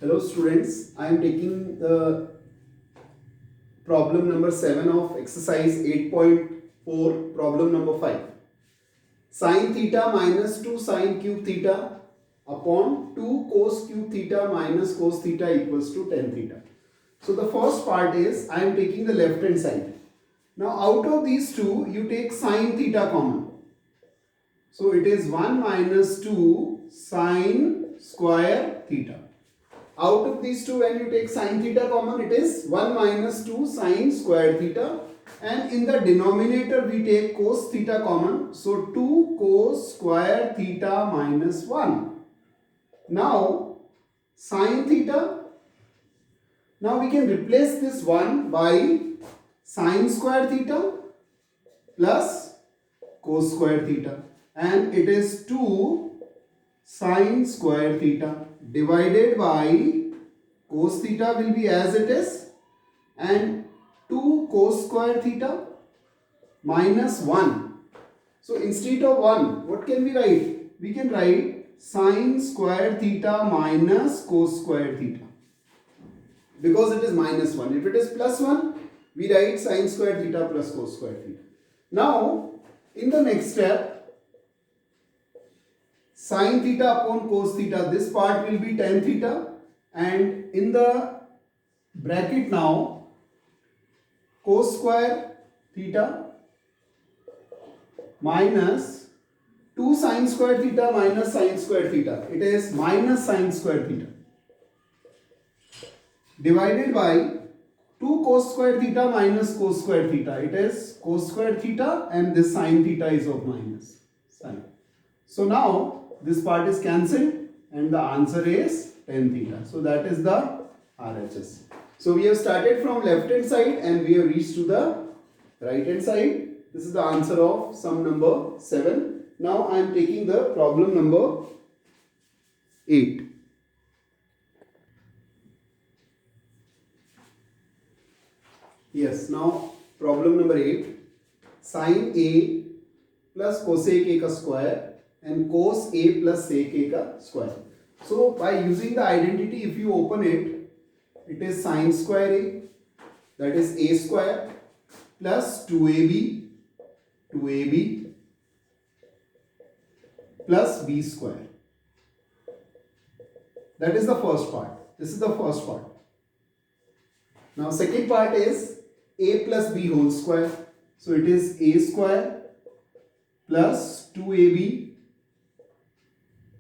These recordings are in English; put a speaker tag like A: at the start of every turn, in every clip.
A: Hello students, I am taking the problem number 7 of exercise 8.4, problem number 5. Sin theta minus 2 sin cube theta upon 2 cos cube theta minus cos theta equals to tan theta. So the first part is I am taking the left hand side. Now out of these two you take sin theta common. So it is 1 minus 2 sin square theta. Out of these two, when you take sin theta common, it is 1 minus 2 sin square theta. And in the denominator, we take cos theta common. So 2 cos square theta minus 1. Now, sin theta. Now we can replace this 1 by sin square theta plus cos square theta. And it is 2 sin square theta divided by cos theta will be as it is and 2 cos square theta minus 1. So instead of 1, what can we write? We can write sin square theta minus cos square theta. Because it is minus 1. If it is plus 1, we write sin square theta plus cos square theta. Now, in the next step, sin theta upon cos theta, this part will be tan theta, and in the bracket now cos square theta minus 2 sin square theta minus sin square theta, it is minus sin square theta divided by 2 cos square theta minus cos square theta, it is cos square theta, and this sin theta is of minus sin. So now this part is cancelled and the answer is tan theta. So that is the RHS. So we have started from left hand side and we have reached to the right hand side. This is the answer of sum number 7. Now I am taking the problem number 8. Yes, now problem number 8. Sin A plus cosec A ka square and cos A plus sec A ka square. So by using the identity, if you open it, it is sin square A, that is A square plus 2AB plus B square. That is the first part. This is the first part. Now second part is A plus B whole square. So it is A square plus 2AB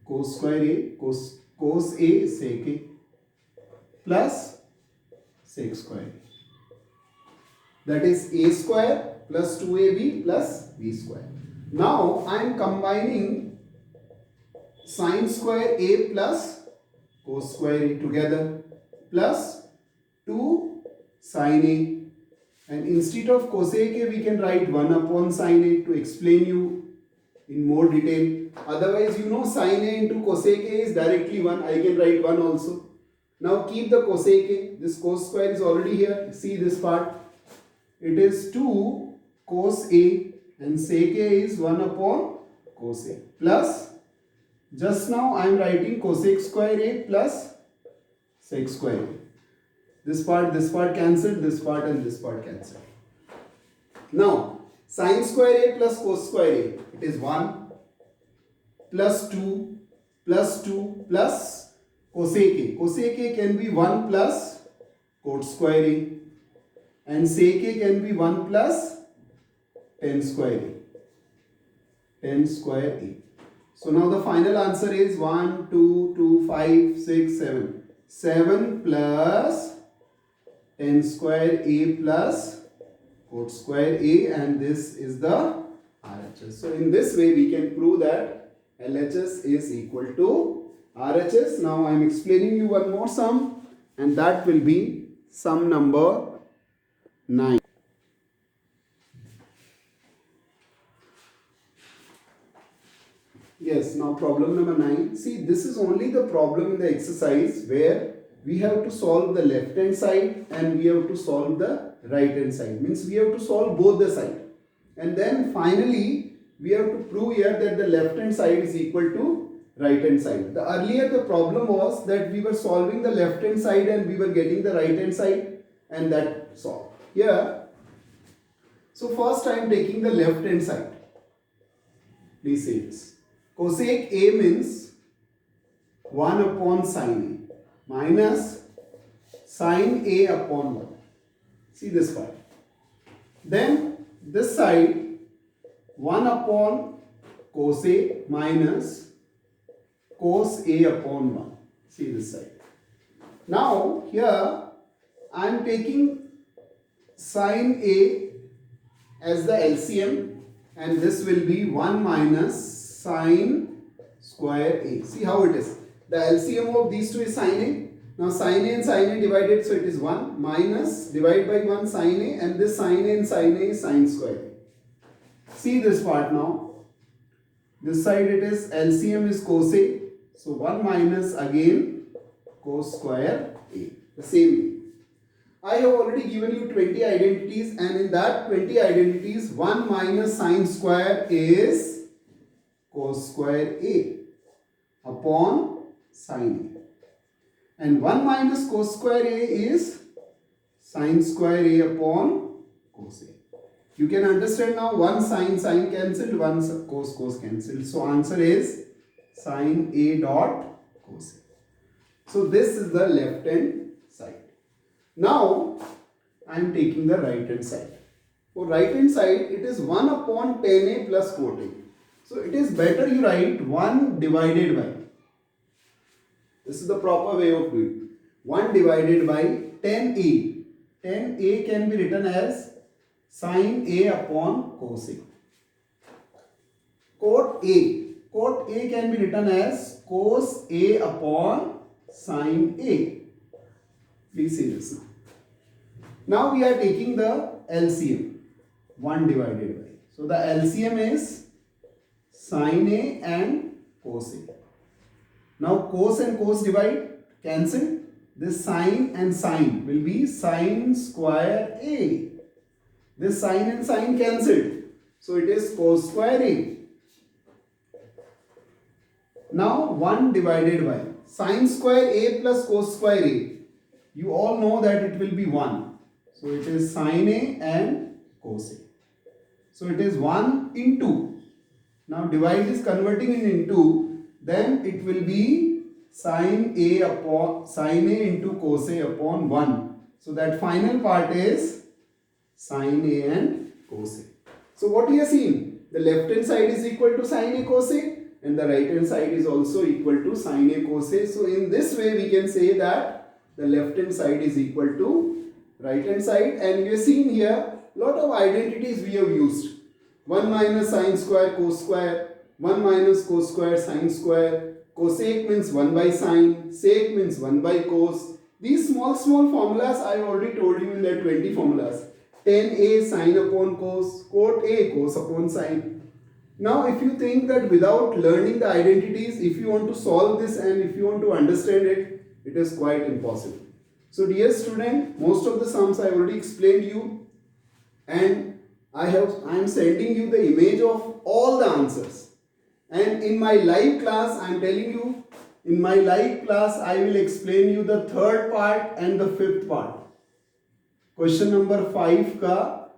A: cos square A, cos A sec A plus sec square A. That is A square plus 2AB plus B square. Now I am combining sin square A plus cos square A together plus 2 sin A, and instead of cosec A we can write 1 upon sin A to explain you in more detail. Otherwise, you know sin A into cosec A is directly 1. I can write 1 also. Now keep the cosec A. This cos square is already here. See this part. It is 2 cos A and sec A is 1 upon cos A. Plus, just now I am writing cosec square A plus sec square A. This part cancelled, this part and this part cancelled. Now, sin square A plus cos square A, it is 1 plus 2 plus cosec A. Cosec A can be 1 plus cot square A, and sec A can be 1 plus tan square A. Tan square A. So now the final answer is 1, 2, 2, 5, 6, 7. 7 plus tan square A plus cot square A, and this is the RHS. So in this way we can prove that LHS is equal to RHS. Now I am explaining you one more sum, and that will be sum number 9. Yes, now problem number 9. See, this is only the problem in the exercise where we have to solve the left hand side and we have to solve the right hand side. Means we have to solve both the side. And then finally we have to prove here that the left hand side is equal to right hand side. The earlier the problem was that we were solving the left hand side and we were getting the right hand side, and that solved. Here, so first I am taking the left hand side. Please say this. Cosec A means 1 upon sin A minus sin A upon 1. See this part. Then this side 1 upon cos A minus cos A upon 1. See this side. Now here I am taking sin A as the LCM, and this will be 1 minus sin square A. See how it is. The LCM of these two is sin A. Now sin A and sin A divided, so it is 1 minus divide by 1 sin A, and this sin A and sin A is sin square A. See this part now. This side it is LCM is cos A. So 1 minus again cos square A. The same way. I have already given you 20 identities, and in that 20 identities 1 minus sin square is cos square A upon sin A. And 1 minus cos square A is sin square A upon cos A. You can understand now, 1 sin cancelled, 1 cos cancelled. So answer is sin A dot cos A. So this is the left hand side. Now I am taking the right hand side. For right hand side it is 1 upon tan A plus cot A. So it is better you write 1 divided by. This is the proper way of doing. 1 divided by tan A. Tan A can be written as sin A upon cos A. Cot A. Cot A can be written as cos A upon sin A. Please see this now. Now we are taking the LCM. 1 divided by. So the LCM is sin A and cos A. Now cos and cos divide, cancel. This sin and sin will be sin square A. This sin and sin cancelled. So it is cos square A. Now 1 divided by sin square A plus cos square A. You all know that it will be 1. So it is sin A and cos A. So it is 1 into. Now divide is converting it into. Then it will be sin A into cos A upon 1. So that final part is sin A and cos A. So what we have seen? The left hand side is equal to sin A cos A, and the right hand side is also equal to sin A cos A. So in this way we can say that the left hand side is equal to right hand side, and you have seen here lot of identities we have used. 1 minus sin square cos square, 1 minus cos square sin square, cosec means 1 by sin, sec means 1 by cos. These small formulas I already told you in the 20 formulas. Tan A sin upon cos, cot A cos upon sin. Now if you think that without learning the identities, if you want to solve this and if you want to understand it, it is quite impossible. So dear student, most of the sums I already explained you, and I am sending you the image of all the answers. And in my live class, I am telling you, in my live class I will explain you the third part and the fifth part. Question number 5 ka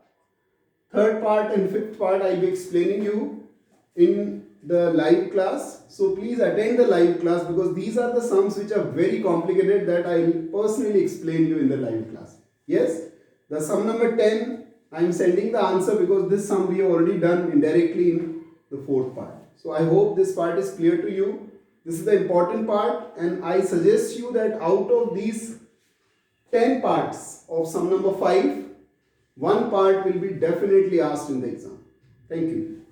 A: third part and fifth part I will be explaining you in the live class. So please attend the live class, because these are the sums which are very complicated that I will personally explain you in the live class. Yes, the sum number 10 I am sending the answer, because this sum we have already done indirectly in the fourth part. So I hope this part is clear to you. This is the important part, and I suggest you that out of these 10 parts of sum number 5, one part will be definitely asked in the exam. Thank you.